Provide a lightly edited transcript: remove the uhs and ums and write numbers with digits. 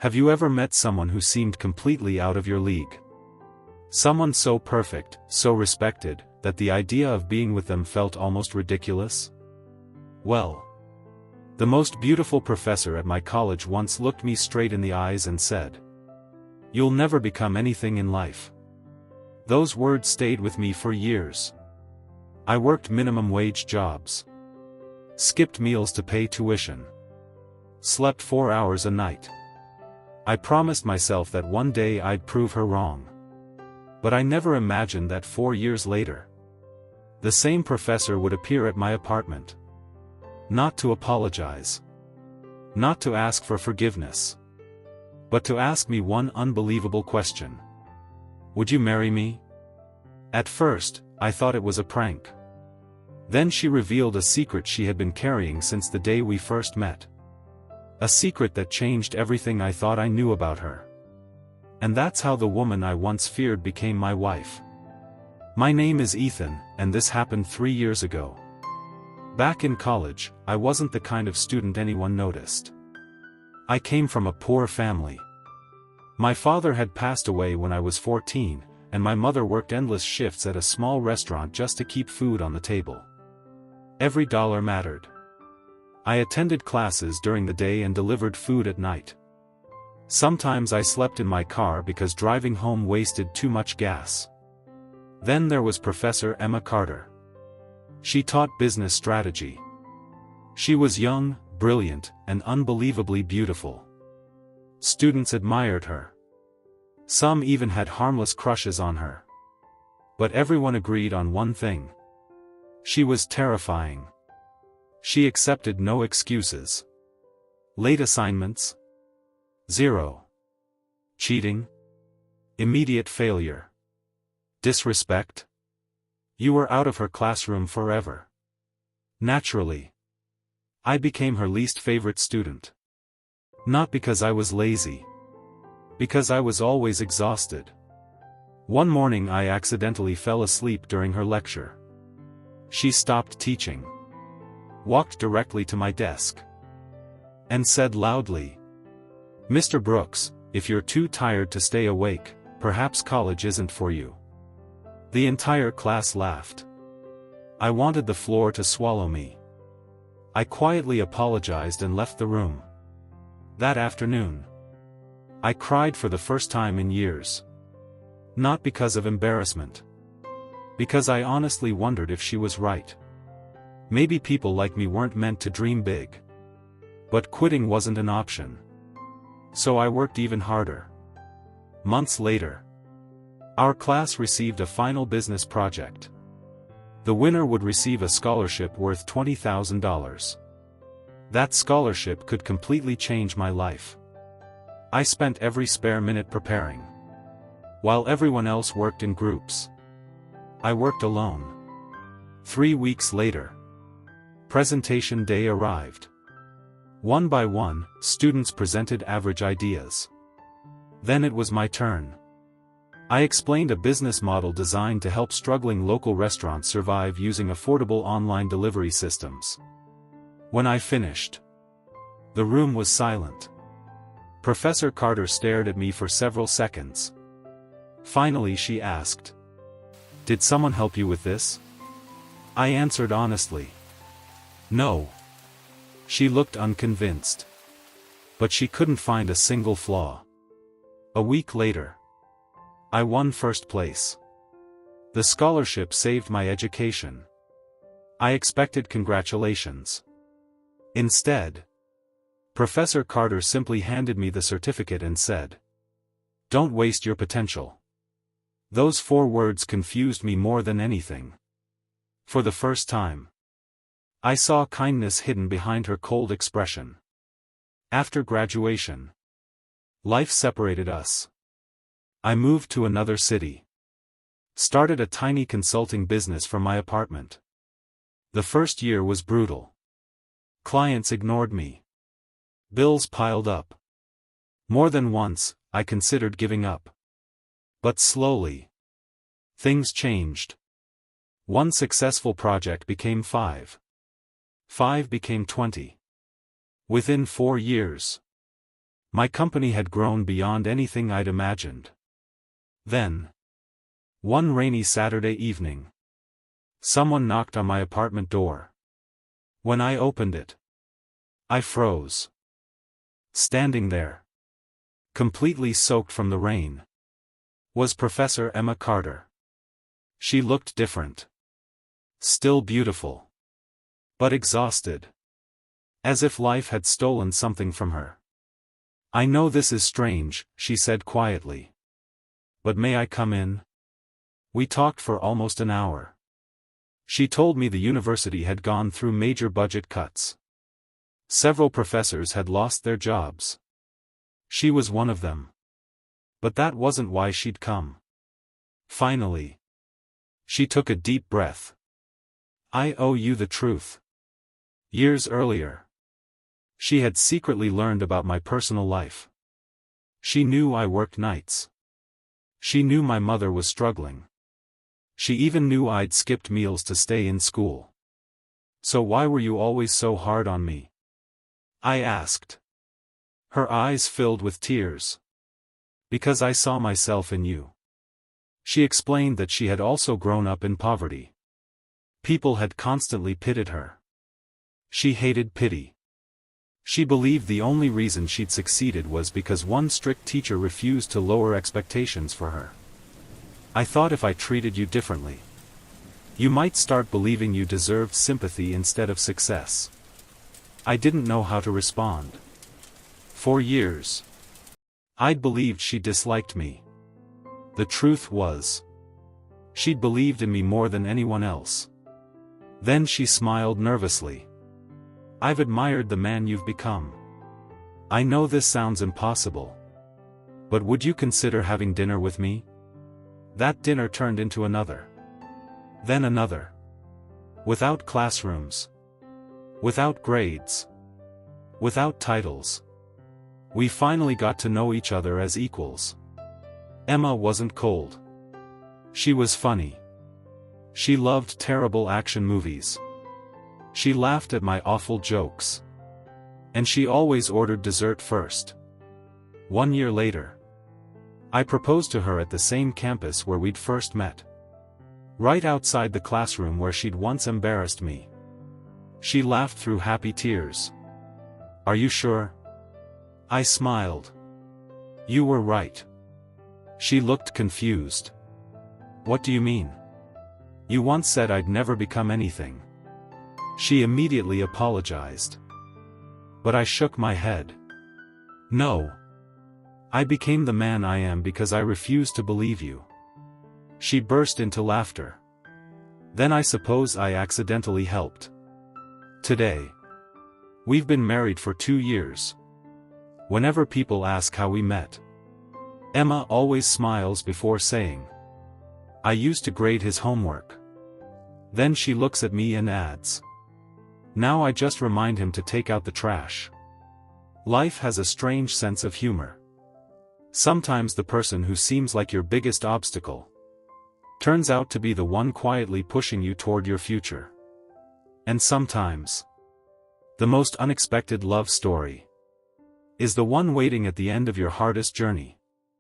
Have you ever met someone who seemed completely out of your league? Someone so perfect, so respected, that the idea of being with them felt almost ridiculous? Well, the most beautiful professor at my college once looked me straight in the eyes and said, "You'll never become anything in life." Those words stayed with me for years. I worked minimum wage jobs, skipped meals to pay tuition, slept 4 hours a night. I promised myself that one day I'd prove her wrong. But I never imagined that 4 years later, the same professor would appear at my apartment. Not to apologize. Not to ask for forgiveness. But to ask me one unbelievable question. Would you marry me? At first, I thought it was a prank. Then she revealed a secret she had been carrying since the day we first met. A secret that changed everything I thought I knew about her. And that's how the woman I once feared became my wife. My name is Ethan, and this happened 3 years ago. Back in college, I wasn't the kind of student anyone noticed. I came from a poor family. My father had passed away when I was 14, and my mother worked endless shifts at a small restaurant just to keep food on the table. Every dollar mattered. I attended classes during the day and delivered food at night. Sometimes I slept in my car because driving home wasted too much gas. Then there was Professor Emma Carter. She taught business strategy. She was young, brilliant, and unbelievably beautiful. Students admired her. Some even had harmless crushes on her. But everyone agreed on one thing. She was terrifying. She accepted no excuses. Late assignments? Zero. Cheating? Immediate failure. Disrespect? You were out of her classroom forever. Naturally, I became her least favorite student. Not because I was lazy. Because I was always exhausted. One morning I accidentally fell asleep during her lecture. She stopped teaching, walked directly to my desk, and said loudly, "Mr. Brooks, if you're too tired to stay awake, perhaps college isn't for you." The entire class laughed. I wanted the floor to swallow me. I quietly apologized and left the room. That afternoon, I cried for the first time in years. Not because of embarrassment. Because I honestly wondered if she was right. Maybe people like me weren't meant to dream big. But quitting wasn't an option. So I worked even harder. Months later, our class received a final business project. The winner would receive a scholarship worth $20,000. That scholarship could completely change my life. I spent every spare minute preparing. While everyone else worked in groups, I worked alone. 3 weeks later, presentation day arrived. One by one, students presented average ideas. Then it was my turn. I explained a business model designed to help struggling local restaurants survive using affordable online delivery systems. When I finished, the room was silent. Professor Carter stared at me for several seconds. Finally she asked, "Did someone help you with this?" I answered honestly, "No." She looked unconvinced. But she couldn't find a single flaw. A week later, I won first place. The scholarship saved my education. I expected congratulations. Instead, Professor Carter simply handed me the certificate and said, "Don't waste your potential." Those 4 words confused me more than anything. For the first time, I saw kindness hidden behind her cold expression. After graduation, life separated us. I moved to another city. Started a tiny consulting business from my apartment. The first year was brutal. Clients ignored me. Bills piled up. More than once, I considered giving up. But slowly, things changed. One successful project became 5. 5 became 20. Within 4 years, My company had grown beyond anything I'd imagined. Then, one rainy Saturday evening, someone knocked on my apartment door. When I opened it, I froze. Standing there, completely soaked from the rain, was Professor Emma Carter. She looked different. Still beautiful, but exhausted. As if life had stolen something from her. "I know this is strange," she said quietly. "But may I come in?" We talked for almost an hour. She told me the university had gone through major budget cuts. Several professors had lost their jobs. She was one of them. But that wasn't why she'd come. Finally, she took a deep breath. "I owe you the truth." Years earlier, she had secretly learned about my personal life. She knew I worked nights. She knew my mother was struggling. She even knew I'd skipped meals to stay in school. "So why were you always so hard on me?" I asked. Her eyes filled with tears. "Because I saw myself in you." She explained that she had also grown up in poverty. People had constantly pitied her. She hated pity. She believed the only reason she'd succeeded was because one strict teacher refused to lower expectations for her. "I thought if I treated you differently, you might start believing you deserved sympathy instead of success." I didn't know how to respond. For years, I'd believed she disliked me. The truth was, she'd believed in me more than anyone else. Then she smiled nervously. "I've admired the man you've become. I know this sounds impossible. But would you consider having dinner with me?" That dinner turned into another. Then another. Without classrooms. Without grades. Without titles. We finally got to know each other as equals. Emma wasn't cold. She was funny. She loved terrible action movies. She laughed at my awful jokes. And she always ordered dessert first. 1 year later, I proposed to her at the same campus where we'd first met. Right outside the classroom where she'd once embarrassed me. She laughed through happy tears. "Are you sure?" I smiled. "You were right." She looked confused. "What do you mean? You once said I'd never become anything." She immediately apologized. But I shook my head. "No. I became the man I am because I refused to believe you." She burst into laughter. "Then I suppose I accidentally helped." Today, we've been married for 2 years. Whenever people ask how we met, Emma always smiles before saying, "I used to grade his homework." Then she looks at me and adds, "Now I just remind him to take out the trash." Life has a strange sense of humor. Sometimes the person who seems like your biggest obstacle turns out to be the one quietly pushing you toward your future. And sometimes, the most unexpected love story is the one waiting at the end of your hardest journey.